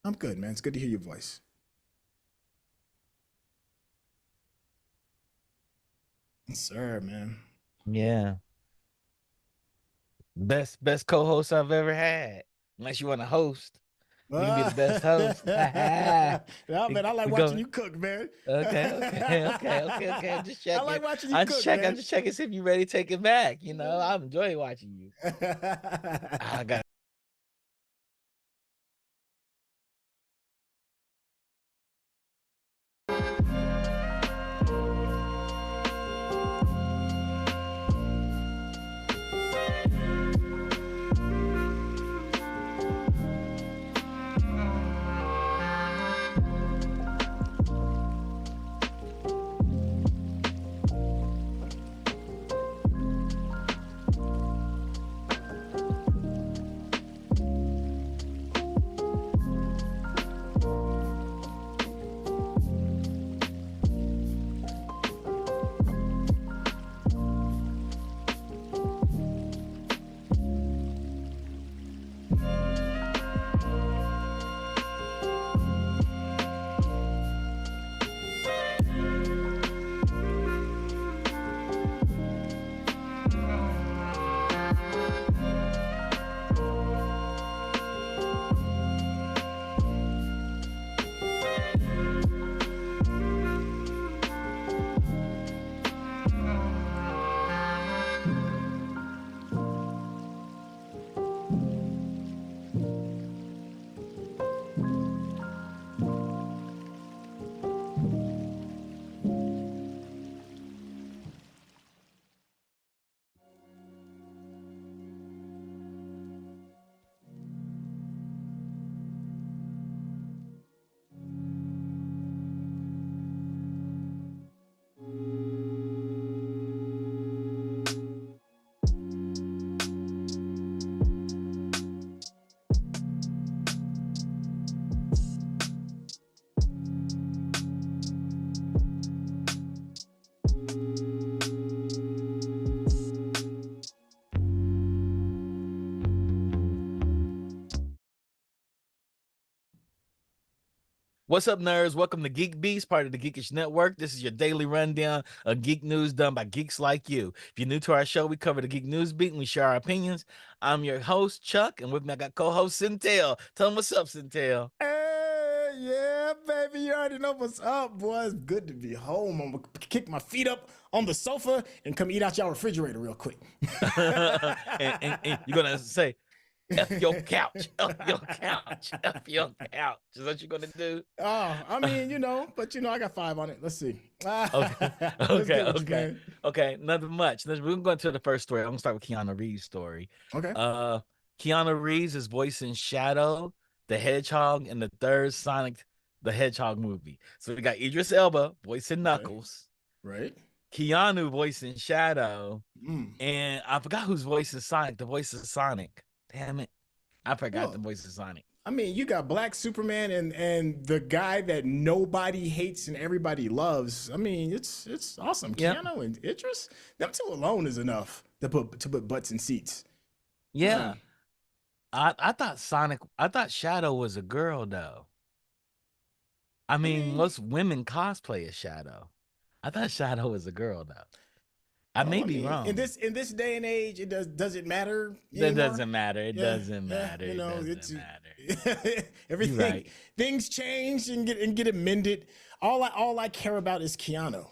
I'm good, man. It's good to hear your voice. Yes, sir, man. Yeah. Best co-host I've ever had. Unless you want to host, you can be the best host. Yeah, we, man, I like we watching go. you cook, man. Okay. I'm just I like checking. watching you I'm just cook, checking. I'm man. just checking see if you ready to take it back. I'm enjoying watching you. I got What's up, nerds? Welcome to Geek Beast, part of the Geekish Network. This is your daily rundown of geek news done by geeks like you. If you're new to our show, we cover the geek news beat and we share our opinions. I'm your host, Chuck, and with me I got co-host Centel. Tell them what's up, Centel. Hey, yeah, baby, you already know what's up, boy. It's good to be home. I'm gonna kick my feet up on the sofa and come eat out your refrigerator real quick. and you're gonna say, F your couch, F your couch, F your couch. Is that what you're gonna do? Oh, I mean, but I got 5 on it. Let's see. Okay, Let's okay, get with you, okay, man. okay. Nothing much. We're gonna go into the first story. I'm gonna start with Keanu Reeves' story. Okay. Uh, Keanu Reeves is voicing Shadow, the Hedgehog, in the third Sonic the Hedgehog movie. So we got Idris Elba voicing Okay. Knuckles, Right. Keanu voicing Shadow, Mm. and I forgot who's voicing Sonic. The voice of Sonic. Damn it, I forgot the Well, voice of Sonic. I mean, you got Black Superman and the guy that nobody hates and everybody loves. I mean, it's awesome. Yep. Keanu and Idris, them two alone is enough to put butts in seats. Yeah. I thought Shadow was a girl though. I I mean, mean, most women cosplay as Shadow. I thought Shadow was a girl though. I well, may I be mean, in wrong. this day and age, does it matter That anymore? doesn't matter. It Yeah, doesn't yeah, matter. It it's doesn't matter. You're everything. right. Things change and get amended. All I care about is Keanu.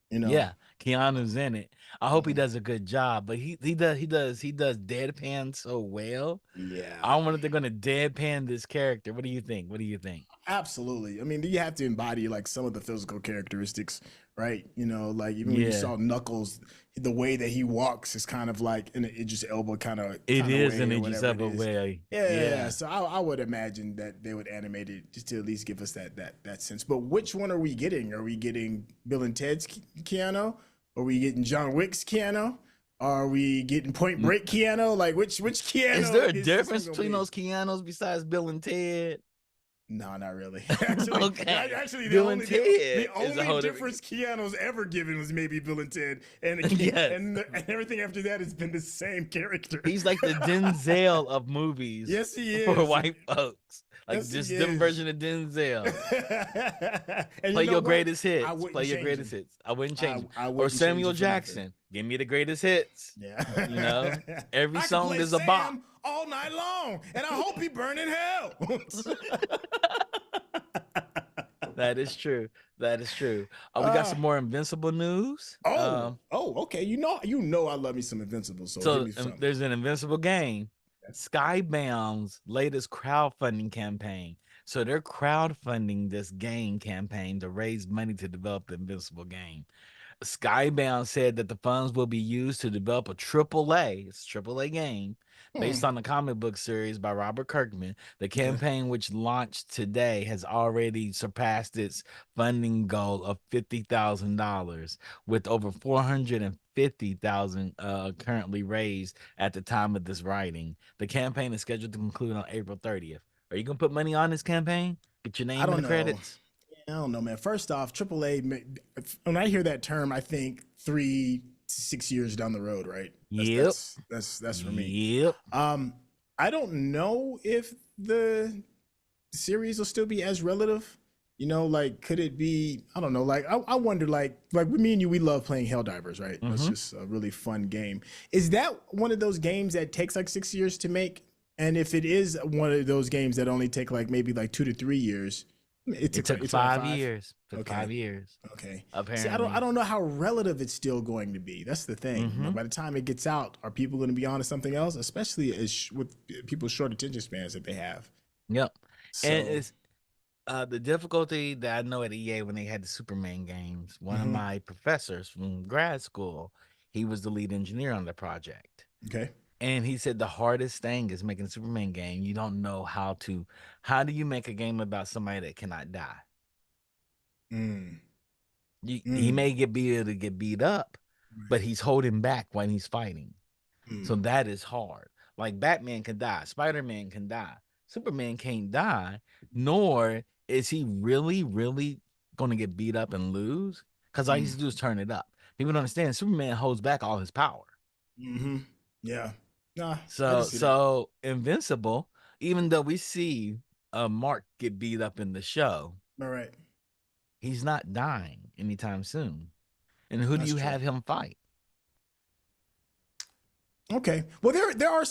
You know. Yeah, Keanu's in it. I hope he Mhm. does a good job, but he does deadpan so well. Yeah. I wonder if they're gonna deadpan this character. What do you think? What do you think? Absolutely. I mean, you have to embody like some of the physical characteristics, right? Like even when you Yeah, saw Knuckles, the way that he walks is kind of like in an Idris Elba it kind of is way an or Idris whatever it Elba is. way. Yeah. Yeah. So I would imagine that they would animate it just to at least give us that sense. But which one are we getting? Are we getting Bill and Ted's Keanu? Are we getting John Wick's Keanu? Are we getting Point N- Break Keanu? Like which Is there Keanu a is this one difference gonna between be? those Keanu's besides Bill and Ted? No, not really. Actually, Okay. actually, Bill and Ted the is a only whole different. difference Keanu's ever given was maybe Bill and Ted, and Yes. and everything after that has been the same character. He's like the Denzel of movies Yes, he for is. white folks. Like Yes, he just them is. version of Denzel. And you Play know your what? greatest I hits. Play wouldn't your change greatest him. hits. I wouldn't change him. I Or wouldn't change Samuel him for nothing. Jackson. Give me the greatest hits. Yeah. You know, every I can song play is a bop. Sam all night long, and I hope he burn in hell. That is true. That is true. We got some more Invincible news. Okay. You know, I love me some Invincible. So give So me something. there's an Invincible game. Skybound's latest crowdfunding campaign. So they're crowdfunding this game campaign to raise money to develop the Invincible game. Skybound said that the funds will be used to develop a triple A game based on the comic book series by Robert Kirkman. The campaign, which launched today, has already surpassed its funding goal of $50,000, with over $450,000 currently raised at the time of this writing. The campaign is scheduled to conclude on April 30th. Are you gonna put money on this campaign? Get your name I in don't the know. credits? I don't know, man. First off, AAA. When I hear that term, I think 3 to 6 years down the road, right? Yep. That's for me. Yep. I don't know if the series will still be as relative. You know, like could it be? I don't know. Like I wonder. Like me and you, we love playing Helldivers, right? That's just a really fun game. Is that one of those games that takes like 6 years to make? And if it is one of those games that only take like maybe like 2 to 3 years. It took 5 years. Took Okay. 5 years. Okay. Apparently. See, I don't know how relative it's still going to be. That's the thing. You know, by the time it gets out, are people going to be on to something else? Especially with people's short attention spans that they have. Yep. So, And it's the difficulty that I know at EA when they had the Superman games. One of my professors from grad school, he was the lead engineer on the project. okay. And he said the hardest thing is making a Superman game. You don't know how do you make a game about somebody that cannot die? He may be able to get beat up, but he's holding back when he's fighting. So that is hard. Like Batman can die, Spider-Man can die, Superman can't die, nor is he really, really going to get beat up and lose, because all he has to do is turn it up. People don't understand Superman holds back all his power. Yeah. Nah, So Invincible, even though we see Mark get beat up in the show, all right. he's not dying anytime soon. And who do you have him fight? Okay. Well, there are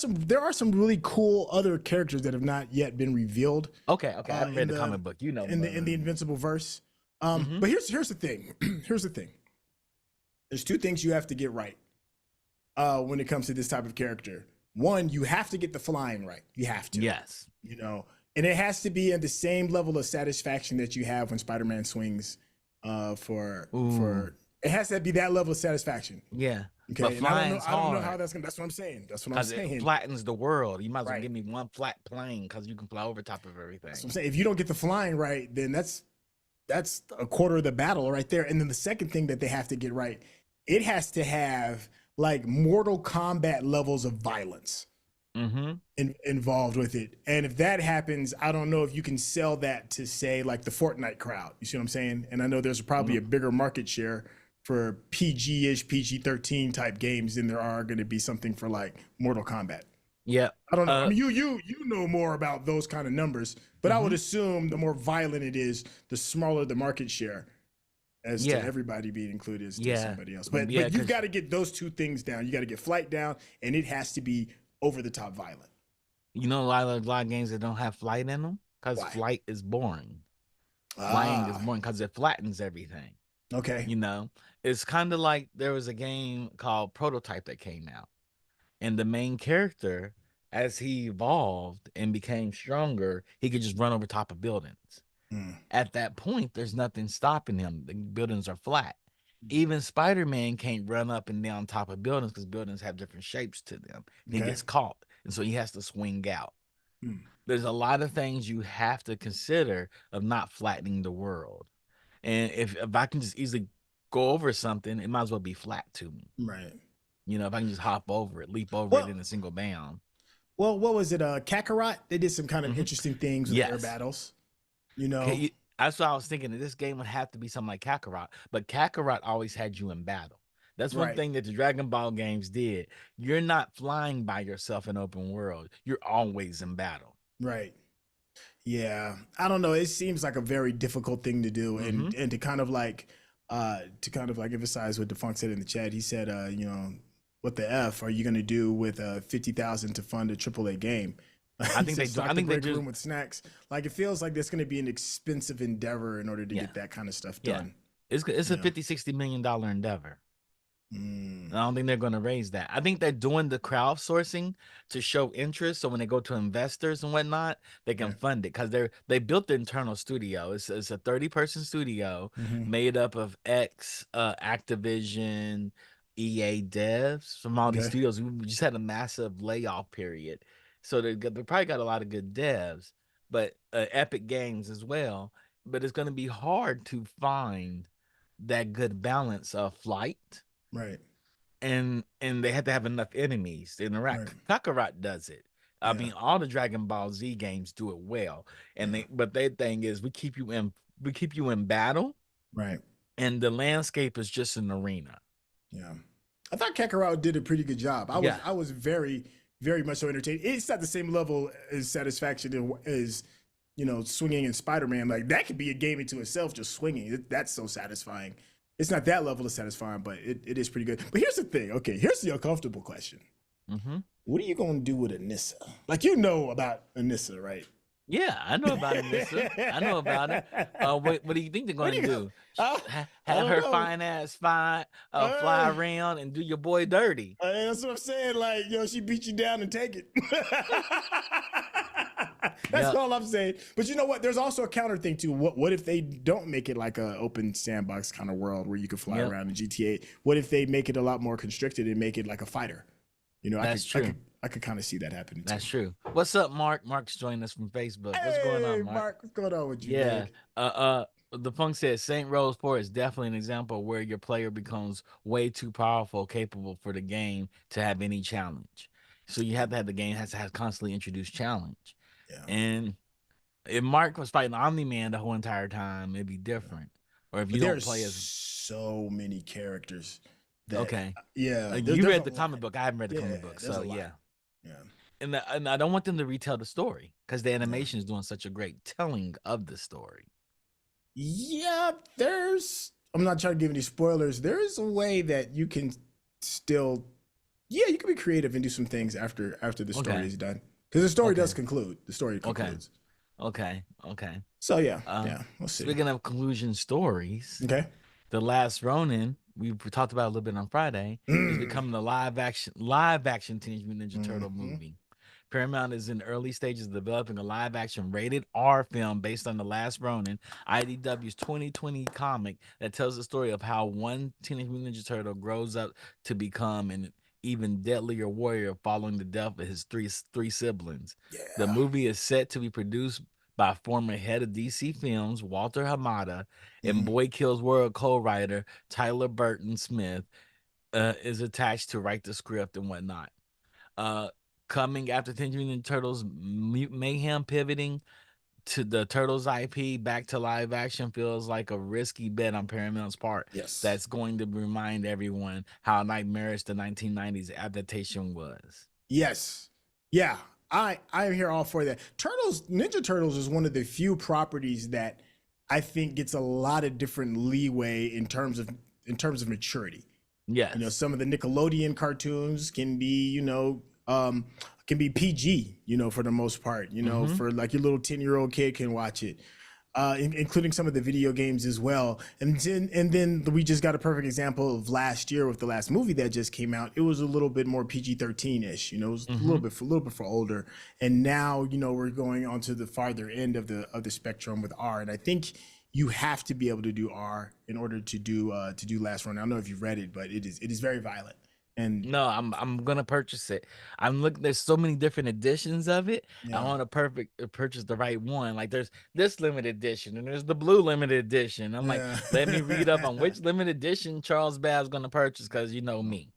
some really cool other characters that have not yet been revealed. Okay. I haven't read the comic book. You know, in the Invincible verse. But here's the thing. Here's the thing. There's two things you have to get right when it comes to this type of character. One, you have to get the flying right. You have to. Yes. You know, and it has to be at the same level of satisfaction that you have when Spider-Man swings. For it has to be that level of satisfaction. Yeah. Okay. But And flying's I don't know hard. how that's gonna. That's what I'm saying. That's what I'm saying. It flattens the world. You might as well Right. give me one flat plane because you can fly over top of everything. That's what I'm saying. If you don't get the flying right, then that's a quarter of the battle right there. And then the second thing that they have to get right, it has to have like Mortal Kombat levels of violence involved with it. And if that happens, I don't know if you can sell that to say like the Fortnite crowd. You see what I'm saying? And I know there's probably a bigger market share for PG-ish, PG-13 type games than there are going to be something for like Mortal Kombat. Yeah. I don't know. I mean, you know more about those kind of numbers, but I would assume the more violent it is, the smaller the market share, as to everybody being included as to somebody else. But you've got to get those two things down. You got to get flight down, and it has to be over the top violent. You know, a lot of games that don't have flight in them because flight is boring. Flying is boring because it flattens everything. Okay. You know, it's kind of like there was a game called Prototype that came out, and the main character, as he evolved and became stronger, he could just run over top of buildings. At that point, there's nothing stopping him. The buildings are flat. Even Spider-Man can't run up and down top of buildings because buildings have different shapes to them. And he gets caught, and so he has to swing out. There's a lot of things you have to consider of not flattening the world. And if I can just easily go over something, it might as well be flat to me. Right. You know, if I can just hop over it, leap over it in a single bound. Well, what was it? Kakarot? They did some kind of interesting things with their battles. You know, Okay, that's what I was thinking. That this game would have to be something like Kakarot, but Kakarot always had you in battle. That's one right, thing that the Dragon Ball games did. You're not flying by yourself in open world. You're always in battle. right. Yeah, I don't know. It seems like a very difficult thing to do, Mm-hmm. and to kind of like emphasize what Defunk said in the chat. He said, you know, what the f are you going to do with 50,000 to fund a AAA game? I He think said, they do. I stock the think they break just room with snacks. Like it feels like that's going to be an expensive endeavor in order to yeah, get that kind of stuff yeah. done. It's a Yeah. 50-60 million dollar endeavor. Mm, I don't think they're going to raise that. I think they're doing the crowdsourcing to show interest, so when they go to investors and whatnot, they can yeah. fund it because they built the internal studio. It's a 30-person studio Hmm. made up of ex Activision, EA devs from all these Okay. studios. We just had a massive layoff period, so they probably got a lot of good devs, but Epic Games as well. But it's going to be hard to find that good balance of flight Right. and they had to have enough enemies to Right. interact. Kakarot does it. I Yeah. mean, all the Dragon Ball Z games do it well. And Yeah. but their thing is we keep you in battle, Right. and the landscape is just an arena. Yeah. I thought Kakarot did a pretty good job. Yeah. I was very, very much so entertained. It's not the same level as satisfaction as, you know, swinging in Spider-Man. Like that could be a game into itself, just swinging. That's so satisfying. It's not that level of satisfying, but it is pretty good. But here's the thing. Okay, here's the uncomfortable question. Mm-hmm. What are you going to do with Anissa? Like, you know about Anissa, right? Yeah, I know about Anissa. I know about it. What do you think they're What going do to you, do? I, I Have don't her know. fine ass fly Uh, around and do your boy dirty? That's what I'm saying. Like, yo, she beat you down and take it. That's Yeah, all I'm saying. But you know what? There's also a counter thing too. What if they don't make it like a open sandbox kind of world where you can fly yep, around in GTA? What if they make it a lot more constricted and make it like a fighter? You know, that's true. I could kind of see that happening too. That's true. What's up, Mark? Mark's joining us from Facebook. What's going on, Hey, Mark? Mark, what's going on with you, Yeah. big? The Funk says Saint Rose 4 is definitely an example where your player becomes way too powerful, capable for the game to have any challenge. So you have to have the game has to have constantly introduced challenge. Yeah, And if Mark was fighting Omni Man the whole entire time, it'd be yeah. different. Or if you But don't there's play as so many characters that, okay. yeah, You there's read a the lot. comic book. I haven't read the Yeah, comic book. there's a So lot. yeah. Yeah, And I don't want them to retell the story because the yeah. animation is doing such a great telling of the story. Yeah, there's. I'm not trying to give any spoilers. There is a way that you can still, yeah, you can be creative and do some things after the story Okay. is done. Because the story does Okay. conclude. The story Okay. concludes. Okay. Okay. So yeah, Uh, yeah, we'll see. Speaking of conclusion stories, Okay. the last Ronin we talked about a little bit on Friday is Mm. becoming the live action Teenage Mutant Ninja Turtle Mm-hmm. movie. Paramount is in early stages of developing a live action rated R film based on The Last Ronin, IDW's 2020 comic that tells the story of how one Teenage Mutant Ninja Turtle grows up to become an even deadlier warrior following the death of his three siblings. The Yeah. movie is set to be produced by former head of DC Films, Walter Hamada, and Mm. Boy Kills World co-writer Tyler Burton Smith is attached to write the script and whatnot. Uh, Coming after Teenage Mutant Ninja Turtles mayhem, pivoting to the Turtles IP back to live action feels like a risky bet on Paramount's part. Yes. That's going to remind everyone how nightmarish the 1990s adaptation was. Yes. Yeah. I'm here all for that. Ninja Turtles is one of the few properties that I think gets a lot of different leeway in terms of maturity. You know, Yes. some of the Nickelodeon cartoons can be, can be PG, for the most part, Mm-hmm. for like your little 10-year-old kid can watch it. Including some of the video games as well. And then we just got a perfect example of last year with the last movie that just came out. It was a little bit more PG-13-ish, it was a Mm-hmm. little bit for older. And now, we're going on to the farther end of the spectrum with R. And I think you have to be able to do R in order to do Last Run. I don't know if you've read it, but it is very violent. And No, I'm gonna purchase it. I'm looking. There's so many different editions of it. I yeah, want to purchase the right one. Like there's this limited edition and there's the blue limited edition. I'm like, yeah. let me read up on which limited edition Charles Babb's gonna purchase because you know me.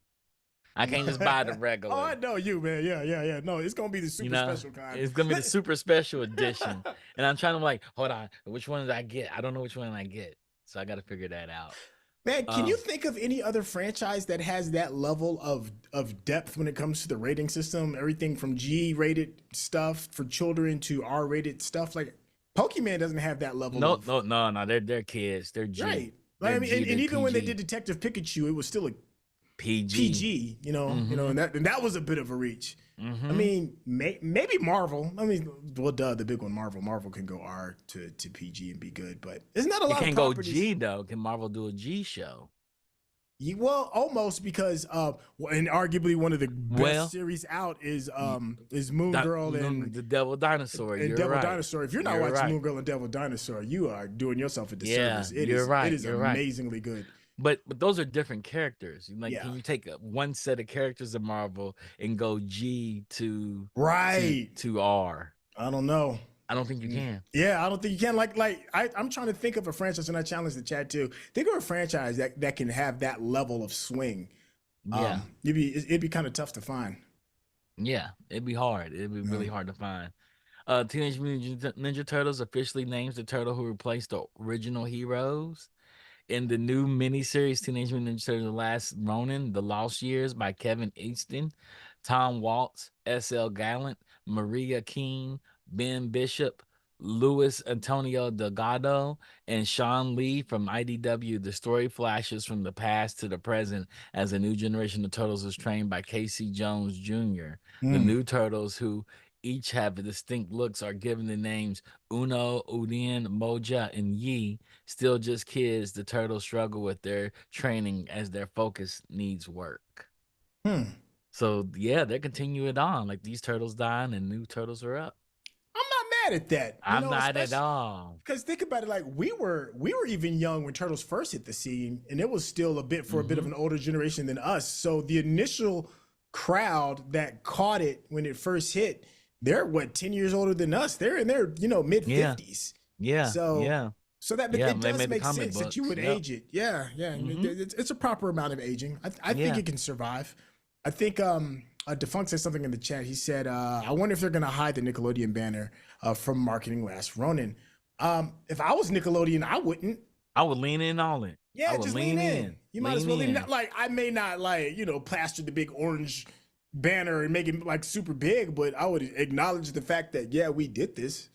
I can't just buy the Oh, I regular. know you, man. Yeah. No, it's gonna be the You super know, special kind. it's gonna be the super special edition. And I'm trying to like, hold on, which one did I get? I don't know which one I get. So I gotta figure that out. Man, can you Um, think of any other franchise that has that level of depth when it comes to the rating system? Everything from G-rated stuff for children to R-rated stuff. Like Pokemon doesn't have that level no, of no, no, no. They're kids. They're G. right. Like, They're I mean, G. and They're even when they PG. did Detective Pikachu, it was still a PG. PG. Mm-hmm. And that was a bit of a reach. I Mm-hmm. mean, maybe Marvel. I mean, well, duh, the big one, Marvel. Marvel can go R to PG and be good, but there's not a It lot of can't go properties. G though. Can Marvel do a G show? Well, almost because and arguably one of the best Well, series out y- is Moon Girl the Devil Dinosaur. and You're Devil right. Dinosaur. If you're not You're watching right. Moon Girl and Devil Dinosaur, you are doing yourself a Yeah, disservice. you're It right. is You're right. amazingly good. But those are different characters. Like, Yeah. can you take one set of characters of Marvel and go G Right. to R? I don't know. I don't think you can. Yeah, I don't think you can. I'm trying to think of a franchise, and I challenge the chat too. Think of a franchise that can have that level of swing. Yeah, It'd be kind of tough to find. yeah, it'd be hard. It'd be Yeah. really hard to find. Teenage Mutant Ninja Turtles officially names the turtle who replaced the original heroes in the new miniseries Teenage Mutant Ninja Turtles: The Last Ronin, The Lost Years by Kevin Easton, Tom Waltz, S.L. Gallant, Maria Keene, Ben Bishop, Luis Antonio Delgado, and Sean Lee from IDW. The story flashes from the past to the present as a new generation of turtles is trained by Casey Jones Jr. The Mm. new turtles, who each have distinct looks, are given the names Uno, Udin, Moja, and Yi. Still just kids, the turtles struggle with their training as their focus needs work. Hmm. So yeah, they're continuing it on. Like, these turtles dying and new turtles are up. I'm not mad at that. I'm not at Especially all. because think about it, like we were even young when Turtles first hit the scene, and it was still a bit for a bit of Mm-hmm. an older generation than us. So the initial crowd that caught it when it first hit, they're what 10 years older than us. They're in their mid Yeah, 50s. yeah, So yeah, so that yeah. it They does made the make comic sense that you books. would Yep. age it. Yeah, yeah. Mm-hmm. It's a proper amount of aging. I think Yeah. it can survive. I think Defunct said something in the chat. He said, I wonder if they're gonna hide the Nickelodeon banner from marketing Last Ronin. If I was Nickelodeon, I wouldn't. I would lean in on it. I Yeah, would just lean in. You might as well lean. in. Like I may not plaster the big orange banner and make it like super big, but I would acknowledge the fact that yeah, we did this.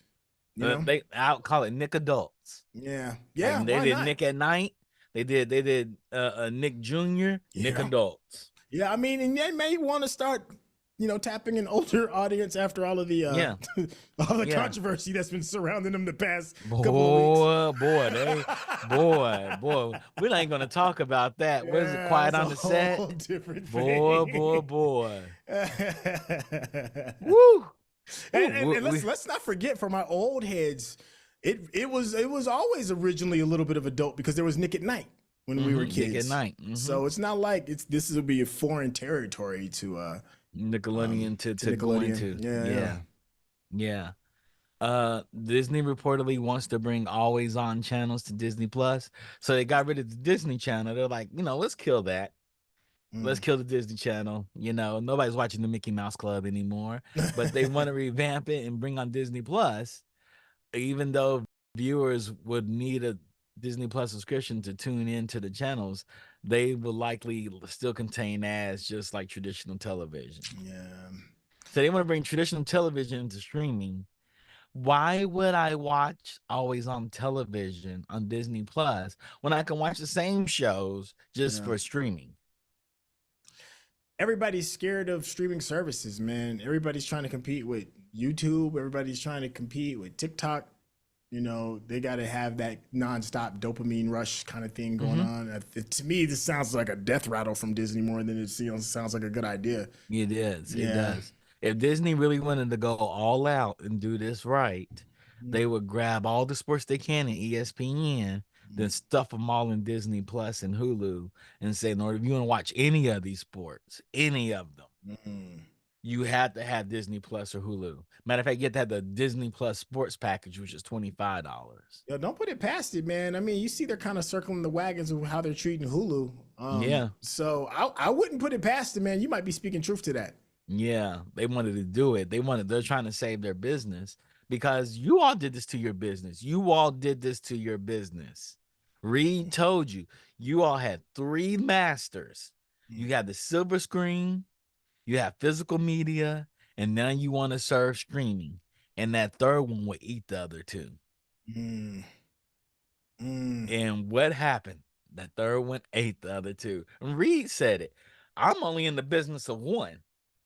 You know? I'll call it Nick Adults. Yeah, Like, yeah. they Why did not? Nick at Night. They did Nick Jr., Nick Yeah. Adults. Yeah, I mean, and they may want to start, tapping an older audience after all of the Yeah. all the Yeah. controversy that's been surrounding them the past couple of Boy, we ain't gonna talk about that. weeks. What is it? Yeah, Quiet that's on a the set. whole different Boy. thing. Woo. And let's not forget, for my old heads, it was always originally a little bit of adult because there was Nick at Night when we were kids. Nick at Night. So it's not like this will be a foreign territory to Nickelodeon to go Nickelodeon. into. Yeah. Disney reportedly wants to bring always on channels to Disney Plus. So they got rid of the Disney Channel. They're like, let's kill that. Let's kill the Disney Channel. Nobody's watching the Mickey Mouse Club anymore. But they want to revamp it and bring on Disney Plus, even though viewers would need a Disney Plus subscription to tune into the channels. They will likely still contain ads, just like traditional television. Yeah. So they want to bring traditional television into streaming. Why would I watch always on television on Disney Plus when I can watch the same shows just for streaming? Everybody's scared of streaming services, man. Everybody's trying to compete with YouTube. Everybody's trying to compete with TikTok. They got to have that nonstop dopamine rush kind of thing going on. To me, this sounds like a death rattle from Disney more than it sounds like a good idea. It is. It Yeah. does. If Disney really wanted to go all out and do this right, they would grab all the sports they can in ESPN, then stuff them all in Disney Plus and Hulu, and say, "No, if you want to watch any of these sports, any of them, you had to have Disney Plus or Hulu. Matter of fact, you had to have the Disney Plus sports package, which is $25. Yo, don't put it past it, man. I mean, you see they're kind of circling the wagons of how they're treating Hulu. Yeah. So I wouldn't put it past it, man. You might be speaking truth to that. Yeah, they wanted to do it. They're trying to save their business because you all did this to your business. You all did this to your business. Reed told you, you all had 3 masters. You got the silver screen, you have physical media, and now you want to serve streaming. And that third one will eat the other 2. Mm. Mm. And what happened? That third one ate the other 2. And Reed said it. I'm only in the business of one.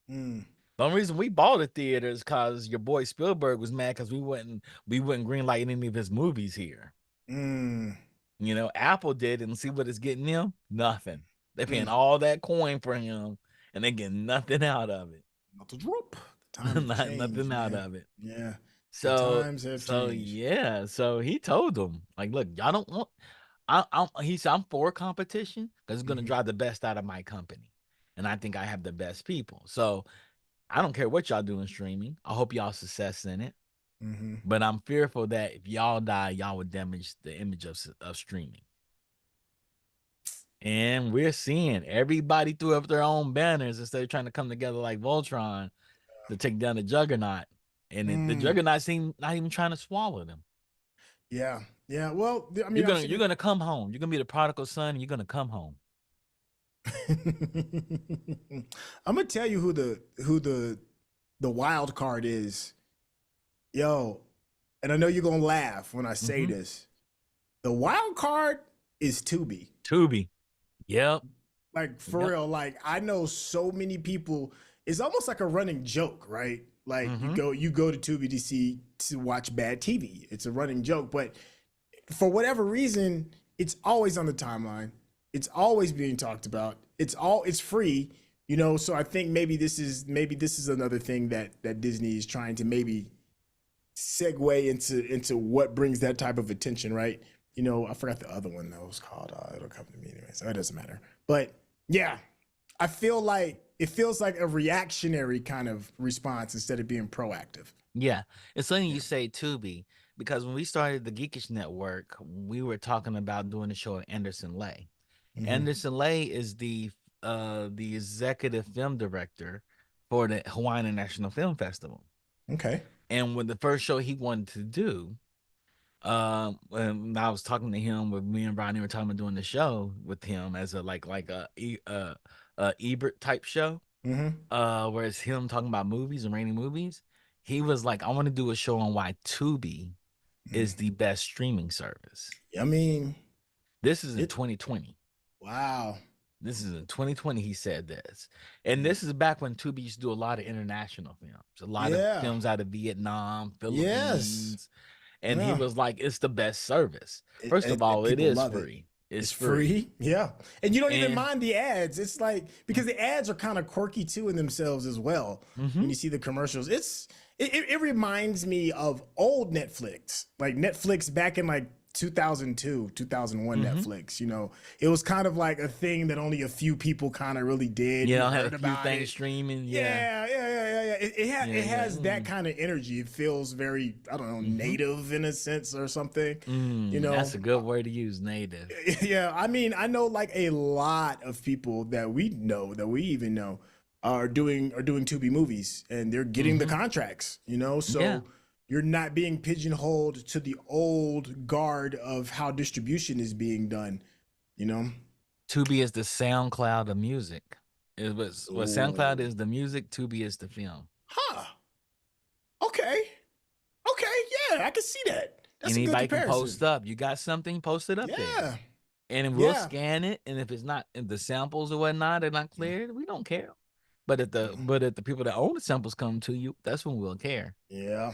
Mm. The only reason we bought the theater is because your boy Spielberg was mad because we wouldn't greenlight any of his movies here. Mm. You know, Apple did, and see what it's getting them? Nothing. They're paying Mm. all that coin for him, and they get nothing out of it. Not to drop. The times have changed, Nothing out man. of it. Yeah. So, The times have changed. yeah. So he told them, like, look, y'all don't want. He said, I'm for competition because it's going to drive the best out of my company, and I think I have the best people. So I don't care what y'all do in streaming. I hope y'all success in it. Mm-hmm. But I'm fearful that if y'all die, y'all would damage the image of streaming. And we're seeing everybody threw up their own banners instead of trying to come together like Voltron to take down the Juggernaut. And the Juggernaut seemed not even trying to swallow them. Yeah. Yeah. Well, I mean, you're gonna come home. You're gonna be the prodigal son, and you're gonna come home. I'm gonna tell you who the wild card is. Yo, and I know you're gonna laugh when I say this. The wild card is Tubi. Tubi. Yep. Like for real. Like I know so many people. It's almost like a running joke, right? Like you go to Tubi to watch bad TV. It's a running joke, but for whatever reason, it's always on the timeline. It's always being talked about. It's free, you know. So I think maybe this is another thing that Disney is trying to maybe segue into what brings that type of attention, right? You know, I forgot the other one that was called. It'll come to me anyway, so it doesn't matter. But yeah, I feel like it feels like a reactionary kind of response instead of being proactive. Yeah, it's funny you say Tubi because when we started the Geekish Network, we were talking about doing a show at Anderson Lay. Anderson Lay is the executive film director for the Hawaiian International Film Festival. Okay. And when the first show he wanted to do, when I was talking to him, with me and Ronnie were talking about doing the show with him as a like a Ebert type show, where it's him talking about movies and rating movies. He was like, I want to do a show on why Tubi is the best streaming service. I mean, this is in 2020. Wow. This is in 2020 he said this. And this is back when Tubi used to do a lot of international films. A lot of films out of Vietnam, Philippines. Yes. And he was like, it's the best service. First of all, it is free. It's free. Yeah. And you don't even mind the ads. It's like, because the ads are kind of quirky too in themselves as well. When you see the commercials, it reminds me of old Netflix, like Netflix back in like 2002, 2001 Netflix, you know, it was kind of like a thing that only a few people kind of really did. Yeah, had a few things streaming. Yeah. It has that kind of energy. It feels very, I don't know, native in a sense or something. You know, that's a good word to use, native. Yeah, I mean, I know like a lot of people that we even know are doing Tubi movies, and they're getting the contracts, you know, so you're not being pigeonholed to the old guard of how distribution is being done, you know? Tubi is the SoundCloud of music. It was what SoundCloud is the music, Tubi is the film. Huh. Okay. Yeah, I can see that. That's anybody a good can post up. You got something, post it up there. And we'll scan it. And if it's not, if the samples or whatnot are not cleared, we don't care. But if the people that own the samples come to you, that's when we'll care. Yeah.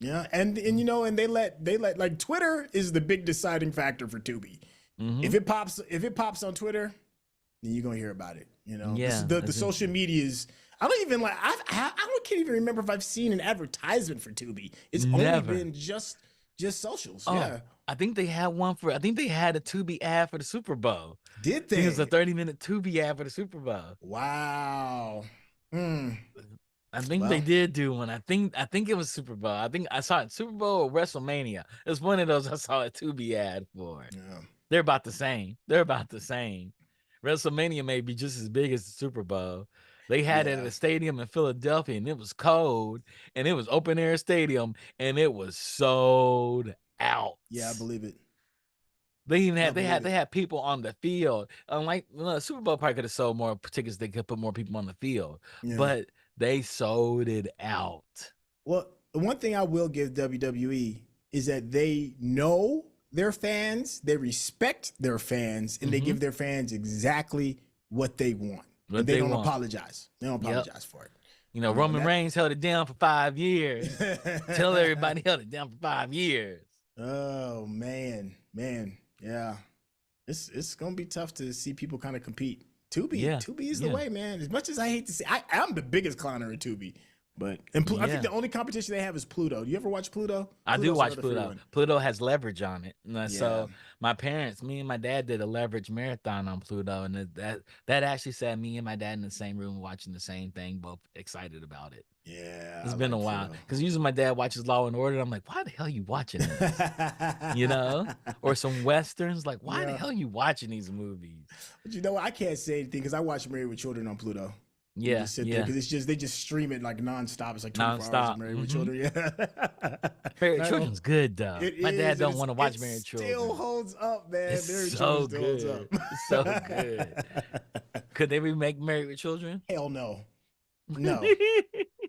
Yeah, and you know, and they let like Twitter is the big deciding factor for Tubi. If it pops on Twitter, then you're gonna hear about it. You know, the social medias. I can't even remember if I've seen an advertisement for Tubi. It's only been just socials. Yeah, I think they had one for. I think they had a Tubi ad for the Super Bowl. Did they? It was a 30-minute Tubi ad for the Super Bowl. Wow. I think they Well, did do one. I think it was Super Bowl. I think I saw it Super Bowl or WrestleMania. It's one of those I saw a Tubi ad for. yeah. They're about the same. They're about the same. WrestleMania may be just as big as the Super Bowl. They had it at Yeah. a stadium in Philadelphia, and it was cold, and it was open air stadium, and it was sold out. Yeah, I believe it. They even I had believe they it. had people on the field. Unlike Super Bowl probably could have sold more tickets. They could put more people on the field, Yeah. but they sold it out. Well, the one thing I will give WWE is that they know their fans, they respect their fans, and they give their fans exactly what they want. What And they they don't want. apologize. They don't apologize for it. Roman that- Reigns held it down for 5 years. Tell everybody held it down for 5 years. Oh man, yeah. It's gonna be tough to see people kind of compete. Tubi is the way, man. As much as I hate to say, I'm the biggest clowner in Tubi, but I think the only competition they have is Pluto. Do you ever watch Pluto? I do Pluto's watch another free Pluto. one. Pluto has leverage on it. So Yeah. my parents, me and my dad did a leverage marathon on Pluto, and that actually said me and my dad in the same room watching the same thing, both excited about it. Yeah, It's I been a like while Pluto. because usually my dad watches Law and Order. I'm like, why the hell are you watching this? Or some westerns. Like, why the Yeah. hell are you watching these movies? But you know what? I can't say anything because I watch Married with Children on Pluto. Yeah, Just sit there because it's just they just stream it like nonstop. It's like 24 hours of Married with Mhm. Children. Yeah. Married I Children's good though. It My is, dad and don't want to watch Married It Children. still holds up, man. It's Married with so Children still good. holds up. It's so good. Could they remake Married with Children? Hell no. No,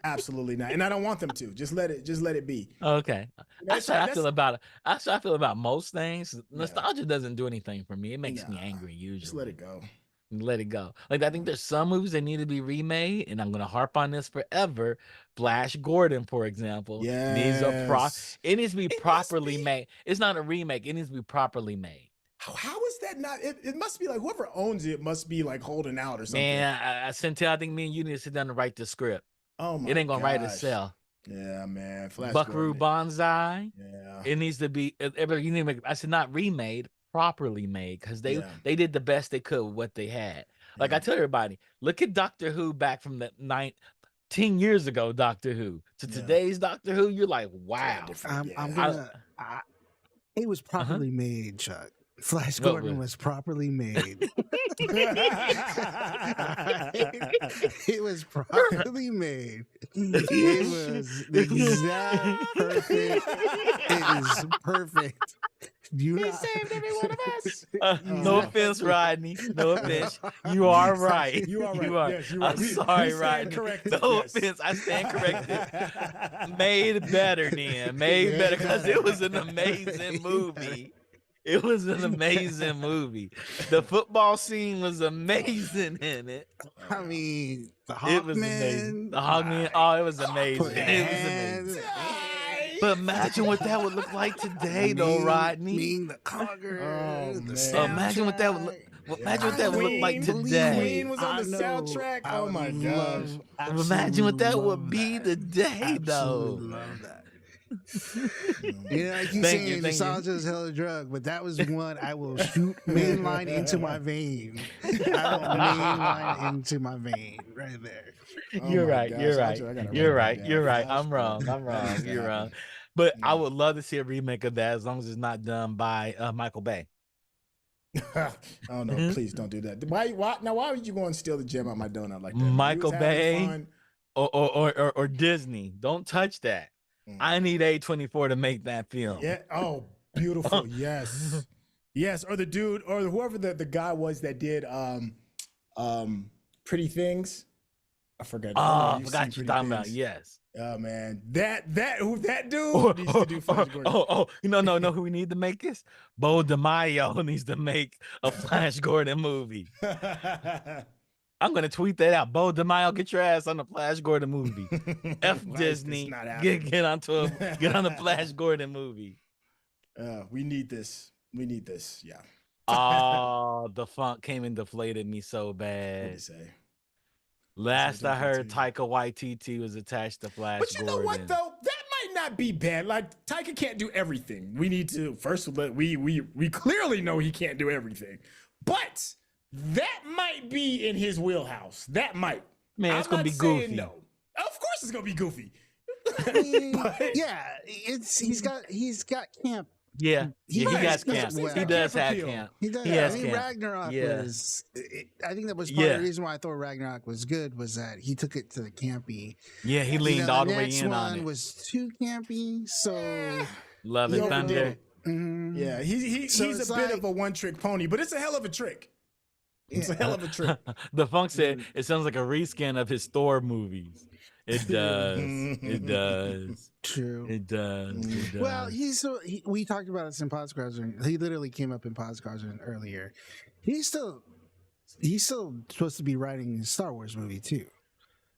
absolutely not. And I don't want them to. Just let it be. Okay. That's how I feel That's- about it. That's how I feel about most things. Nostalgia doesn't do anything for me. It makes me Nah, angry usually. Just let it go. Let it go. Like I think there's some movies that need to be remade, and I'm gonna harp on this forever. Flash Gordon, for example, needs Yes. it needs to be It must properly be. made. It's not a remake. It needs to be properly made. How is that not? It must be like whoever owns it must be like holding out or something. Man, I Centel, I think me and you need to sit down and write the script. Oh my It ain't gonna write gosh. itself. Yeah, man. Flash Buckaroo Gordon. Banzai. Yeah. It needs to be. You need to make. I said not remade, properly made, because they did the best they could with what they had. Like I tell everybody, look at Doctor Who back from the 10 years ago, Doctor Who to today's Doctor Who. You're like, wow. It was properly made, Chuck. Flash What Gordon was properly made. It was properly made. It was the exact perfect. It is perfect. You saved every one of us. No offense, Rodney. No offense. You are right. You are right. Yes, you're right. I'm sorry, stand Rodney. corrected. No Yes. offense. I stand corrected. Made better, then. Made better because it was an amazing movie. It was an amazing movie. The football scene was amazing in it. I mean, the It was amazing. Hawkman. The Hogman. Oh, it was amazing. Put It was amazing. But imagine what that would look like today, though, Rodney. Mean the Cogger. Oh, the man. soundtrack. Imagine what that would look. Imagine what that would look like Queen today. was on the soundtrack. Oh my gosh. Imagine what that would be today, though. Love that. You know, I keep Thank you, saying thank you. nostalgia is hella drug, but that was one I will shoot mainline into my vein. I will mainline into my vein right there. Oh You're my right. gosh, You're I right. gotta You're write right. that You're down. right. Flash I'm wrong. Gordon. I'm wrong. That You're wrong. happened. But I would love to see a remake of that as long as it's not done by Michael Bay. Oh no! Mhm. Please don't do that. Why? Now, why would you go and steal the gem out my donut like that? Michael You was having Bay? fun. Or Disney. Don't touch that. Mm. I need A24 to make that film. Yeah. Oh, beautiful. Yes. Yes. Or the dude, or whoever the guy was that did Pretty Things. I forgot. Oh, I you've forgot seen you're Pretty talking about. Things. Yes. Oh man, that dude needs to do Flash Gordon. No, who we need to make this? Bo DeMaio needs to make a Flash Gordon movie. I'm gonna tweet that out. Bo DeMaio, get your ass on the Flash Gordon movie. F Why is Disney, this not happening? get on the Flash Gordon movie. We need this. We need this. Yeah. Oh, the funk came and deflated me so What bad. do you say? Last I heard, too. Taika Waititi was attached to Flash But you Gordon. know what though? That might not be bad. Like Taika can't do everything. We need to first we clearly know he can't do everything. But that might be in his wheelhouse. That might. Man, it's gonna I'm be not saying goofy. No. Of course, it's gonna be goofy. I mean, But- yeah, he's got camp. Yeah, he Right, got that's camp. what I'm saying, He he's got does camp have appeal. camp. He does. He I has mean, camp. Ragnarok Yeah. was. I think that was part of Yeah. the reason why I thought Ragnarok was good was that he took it to the campy. Yeah, he leaned all the way next in one on it. was too campy, so Love He and overdid Thunder. it. mhm. Yeah, So he's it's a bit like- of a one-trick pony, but it's a hell of a trick. It's a hell of a trick. The Funk said it sounds like a reskin of his Thor movies. It does. It does. True. It does. It does. Well, we talked about this in Podsquadron. He literally came up in Podsquadron earlier. He's still supposed to be writing a Star Wars movie too.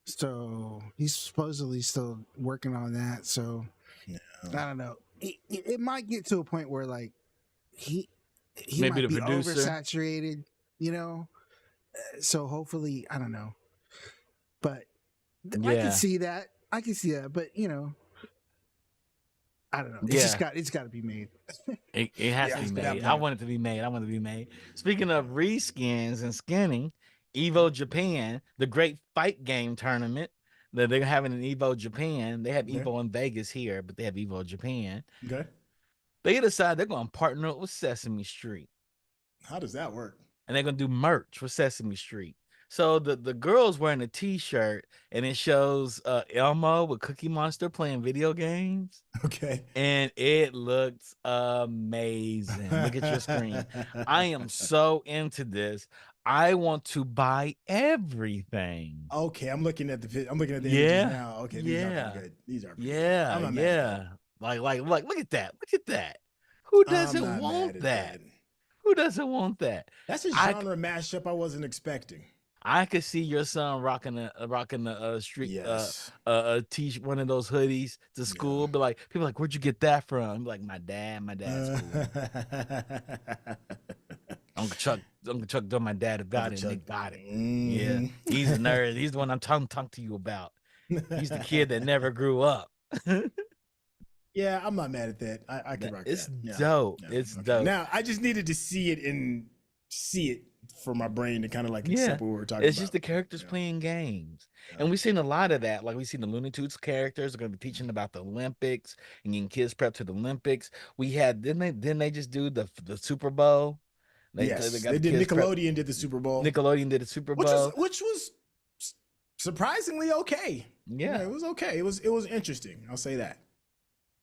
So he's supposedly still working on that. So I don't know. It might get to a point where like he Maybe might the be producer. oversaturated, you know. So hopefully, I don't know. But I Yeah. can see that. But you know, I don't know. Yeah. It's got to be made. It has Yeah, to it's be that made. I point. want it to be made. I want it to be made. Speaking of reskins and skinning, EVO Japan, the great fight game tournament that they're having in EVO Japan. They have Okay. EVO in Vegas here, but they have EVO Japan. Okay, They decide they're going to partner up with Sesame Street. how does that work? And they're gonna do merch for Sesame Street. So the girl's wearing a t-shirt and it shows Elmo with Cookie Monster playing video games. Okay, And it looks amazing. Look at your screen. I am so into this. I want to buy everything. Okay, I'm looking at the images Yeah, now. Okay, these are yeah. pretty good. These are pretty good. Yeah, I'm not mad at that. yeah. Like, look at that. Look at that. Who I'm doesn't not mad want at that? Who doesn't want that? That's a I- genre mashup I wasn't expecting. I could see your son rocking the street Yes. one of those hoodies to school. But like people are like, where'd you get that from? Be like, my dad's cool. Uncle Chuck told my dad about it and they got it. Yeah, Mhm. he's a nerd. He's the one I'm talking to you about. He's the kid that never grew up. Yeah, I'm not mad at that. I can rock It's that. Yeah. dope. Yeah, It's okay. dope. Now I just needed to see it for my brain to kind of like accept what we were talking about. It's just the characters Yeah. playing games. Yeah. And we've seen a lot of that. Like we've seen the Looney Tunes characters are going to be teaching about the Olympics and getting kids prepped to the Olympics. We had didn't they just do the Super Bowl? Yes, got they the did. kids prepped. Nickelodeon did the Super Bowl, Nickelodeon did the Super Bowl. which was surprisingly okay. Yeah. It was okay. It was interesting. I'll say that.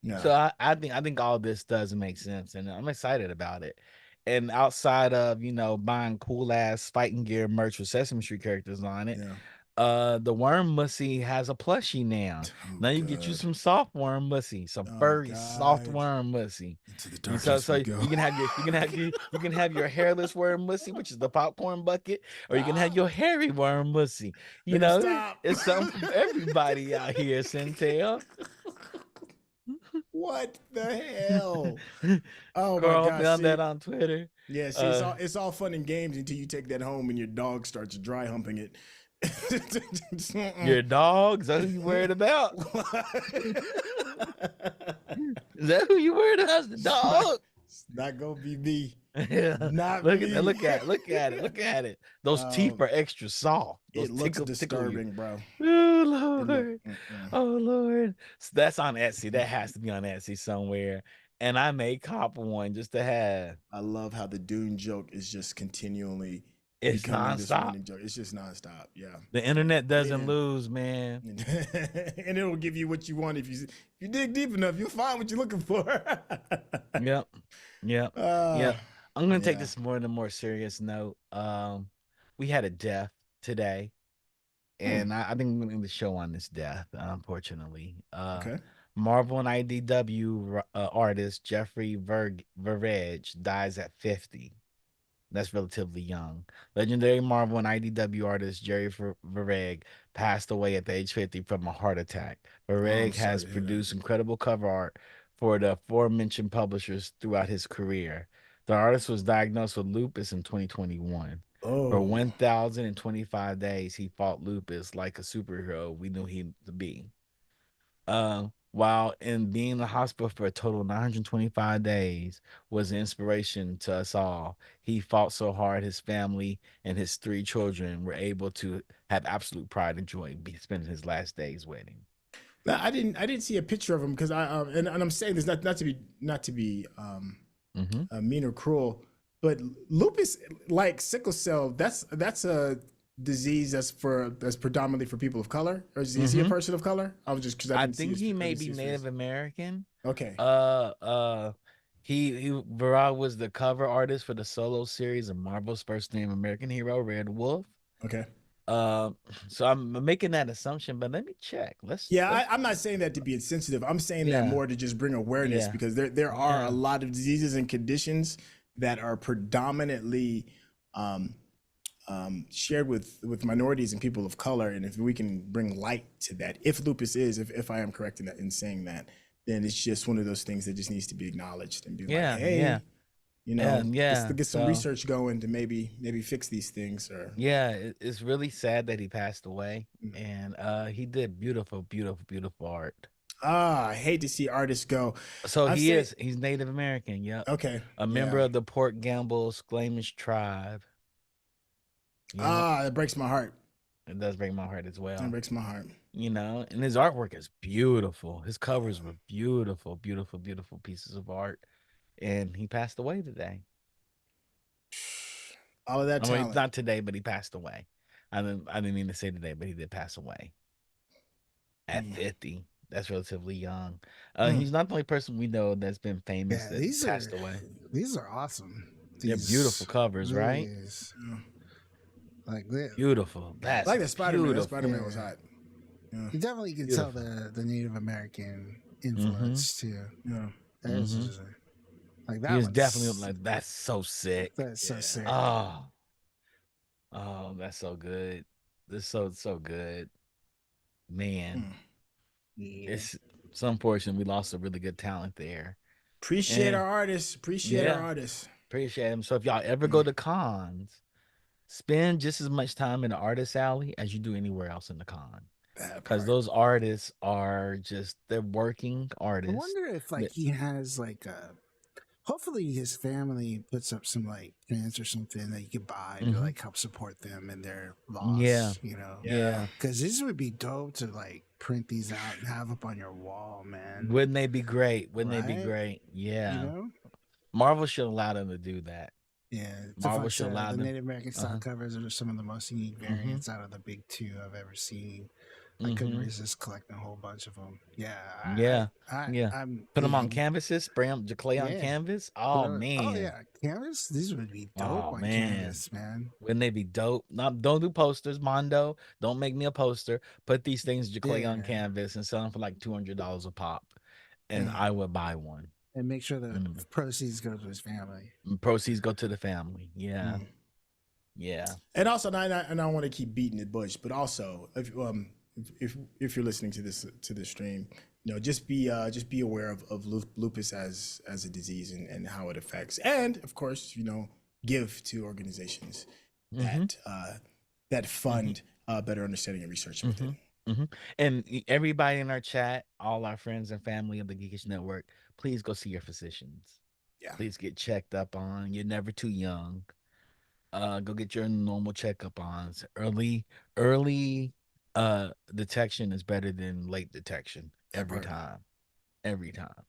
Yeah. So I think all this does make sense, and I'm excited about it. And outside of buying cool ass fighting gear merch with Sesame Street characters on it, yeah. the Worm Mussy has a plushie now. Oh, Now you get you God. some soft worm mussy, some Oh, furry soft God. worm mussy. Into the And darkness so we you go. can have your hairless worm mussy, which is the popcorn bucket, or you can have your hairy worm mussy. You Nigga, know, stop. it's something for everybody out here, Centel. What the hell? Oh my Girl, gosh. found see? that on Twitter. Yeah, see, it's all fun and games until you take that home and your dog starts dry humping it. Your dogs? Is that who you worried about? Is that who you worried about? The dog? It's not gonna be me. Yeah. Not Look me. at it. Look at it. Those teeth are extra soft. Those It looks tickle you. disturbing, bro. Oh It Lord. look- Oh Lord. So that's on Etsy. That has to be on Etsy somewhere. And I may cop one just to have. I love how the Dune joke is just continually It's becoming this nonstop. running joke. It's just nonstop. Yeah. The internet doesn't Yeah. lose, man. And it'll give you what you want if you dig deep enough. You'll find what you're looking for. Yep. Yep. Uh, Yep. I'm gonna take yeah. this more on a more serious note. We had a death today, and I think I'm gonna end the show on this death, unfortunately. Okay. Marvel and IDW artist Jeffrey Verage dies at 50. That's relatively young. Legendary Marvel and IDW artist Jerry Verege passed away at the age 50 from a heart attack. Verege sorry has to hear that. produced incredible cover art for the aforementioned publishers throughout his career. The artist was diagnosed with lupus in 2021. For Oh. 1,025 days, he fought lupus like a superhero we knew him to be. while in being in the hospital for a total of 925 days was an inspiration to us all. He fought so hard, his family and his 3 children were able to have absolute pride and joy spending his last days with him. Now, I didn't see a picture of him because and I'm saying this not to be Mm-hmm. mean or cruel, but lupus, like sickle cell, that's a disease that's predominantly for people of color, or is he a person of color? I was just because I I didn't see think his, he I may didn't see be his Native face. American. Okay, He Varag was the cover artist for the solo series of Marvel's first name American hero Red Wolf. okay. Uh, so I'm making that assumption, but let me check. Yeah, Let's I'm not saying that to be insensitive. I'm saying that yeah, more to just bring awareness, yeah, because there are a yeah, lot of diseases and conditions that are predominantly um, shared with minorities and people of color, and if we can bring light to that, if lupus is, if I am correct in that, in saying that, then it's just one of those things that just needs to be acknowledged and be like, yeah, yeah, hey, yeah. get some So research going to maybe fix these things, or yeah, it's really sad that he passed away, mm. and he did beautiful, beautiful, beautiful art. I hate to see artists go. So I say, he's Native American. Yep, okay, a member yeah. of the Port Gamble Squamish tribe. Yep, That breaks my heart. it does break my heart as That well. breaks my heart. And his artwork is beautiful. His covers were beautiful, beautiful, beautiful pieces of art. And he passed away today. All of that I mean, talent. not today, but he passed away. I didn't mean to say today, but he did pass away at Mm. 50. That's relatively young. Mm. He's not the only person we know that's been famous Yeah, that passed away. these are awesome. They're beautiful These covers, really right? is Yeah. like they, Beautiful. I That's like that Spider-Man. That beautiful. Spider-Man was yeah. hot. Yeah. You definitely can tell Beautiful. the Native American Mm-hmm. influence too. Yeah. That's Mm-hmm. just, like He that was definitely one's like, that's so sick. that's so Yeah. sick. Oh, oh, that's so good. This so good. Man, Mm. Yeah. it's unfortunate we lost a really good talent there. Appreciate And our artists. Appreciate our yeah, artists. appreciate him. So if y'all ever go Mm. to cons, spend just as much time in the artist alley as you do anywhere else in the con. That Because part. those artists are just they're working I artists. wonder if like That, he has like a. Hopefully, his family puts up some like grants or something that you could buy to Mhm. like help support them in their Yeah. loss. You know, Yeah. because this would be dope to like print these out and have up on your wall, man. Wouldn't they be great? Wouldn't they be Right? great? You Yeah. know, Marvel should allow them to do that. yeah. It's a Marvel fun should set. allow The them. Native American style covers are some of the most unique Mm-hmm. variants out of the big two I've ever seen. I couldn't Mm-hmm. resist collecting a whole bunch of them. Yeah, Yeah. I, Yeah. I'm Put them on yeah, canvases, spray them clay on yeah. canvas. Put Oh on- oh man. yeah, canvas. These would be dope Oh on man. canvas, man. Wouldn't they be dope? Not don't do posters, Mondo. Don't make me a poster. Put these things clay on Yeah. canvas and sell them for like $200 a pop. And Mm. I would buy one. And make sure the Mm. proceeds go to his family. Proceeds go to the family. Yeah. Mm. Yeah. And also, and I don't want to keep beating the bush, but also, if you're listening to this stream, just be aware of lupus as a disease, and how it affects, and of course, give to organizations Mm-hmm. that fund better understanding and research with it. Mm-hmm. And everybody in our chat, all our friends and family of the Geekish Network, please go see your physicians. Yeah. Please get checked up on. You're never too young. Go get your normal checkup on. Early detection is better than late detection every time. Every time.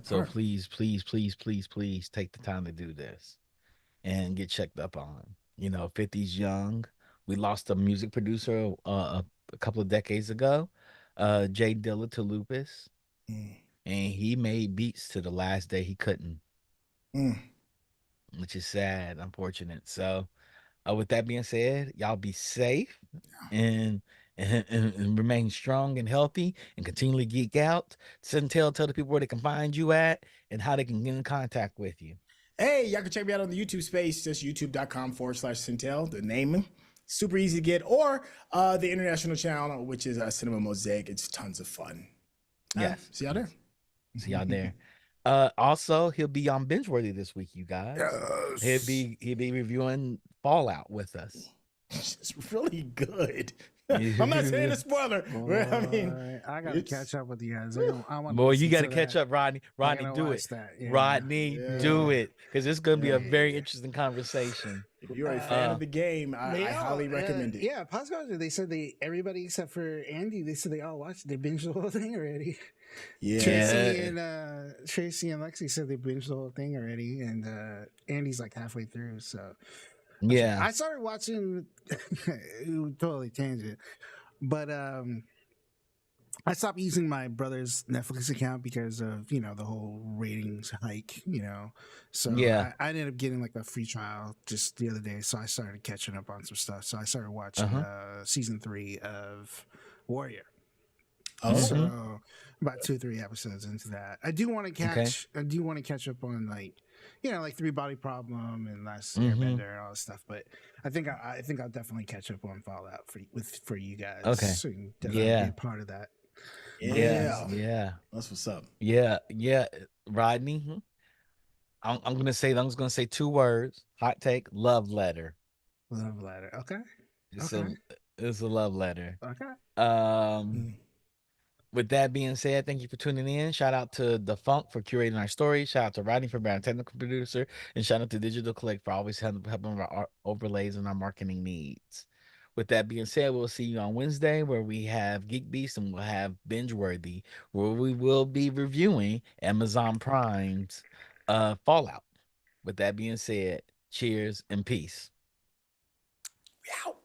So please, please, please, please, please take the time to do this and get checked up on. 50's young. We lost a music producer a couple of decades ago, Jay Dilla, to lupus, and he made beats to the last day he couldn't, which is sad, unfortunate. So, with that being said, y'all be safe and remain strong and healthy and continually geek out. Tell the people where they can find you at and how they can get in contact with you. Hey, y'all can check me out on the YouTube space, just youtube.com/Centel, the name. Super easy to get, or the international channel, which is Cinema Mosaic. It's tons of fun. Yes. See y'all there. See y'all there. Also, he'll be on Bingeworthy this week, you guys. Yes. He'll be reviewing Fallout with us. It's really good. I'm not saying a spoiler. But, I mean, Boy, I gotta it's- catch up with you guys. I want Boy, you got to catch up, Rodney. Rodney, gotta do watch it. that, yeah. Rodney, do Yeah. it, because it's going to be a Yeah. very interesting conversation. if you're a fan of the game, They I all, highly recommend it. Yeah, Podcast, they said everybody except for Andy, they said they all watched it. They binged the whole thing already. Yeah. Tracy and Lexi said they binged the whole thing already, and Andy's like halfway through. So Yeah. I started watching. Totally tangent, but I stopped using my brother's Netflix account because of the whole ratings hike. So Yeah. I ended up getting like a free trial just the other day. So I started catching up on some stuff. So I started watching season 3 of Warrior. Oh. So about 2-3 episodes into that, I do want to catch. I do want to catch up on like 3 Body Problem and Last Airbender and all this stuff. But I think I'll definitely catch up on Fallout for you guys. Okay. So you can definitely be a part of that. Yeah. That's what's up. Yeah. Rodney, I'm gonna say 2 words. Hot take: love letter. Love letter. Okay. It's a love letter. Okay. With that being said, thank you for tuning in. Shout out to The Funk for curating our story. Shout out to Rodney for being our technical producer. And shout out to Digital Click for always helping with our overlays and our marketing needs. With that being said, we'll see you on Wednesday where we have Geek Beast and we'll have Binge Worthy, where we will be reviewing Amazon Prime's Fallout. With that being said, cheers and peace. Meow.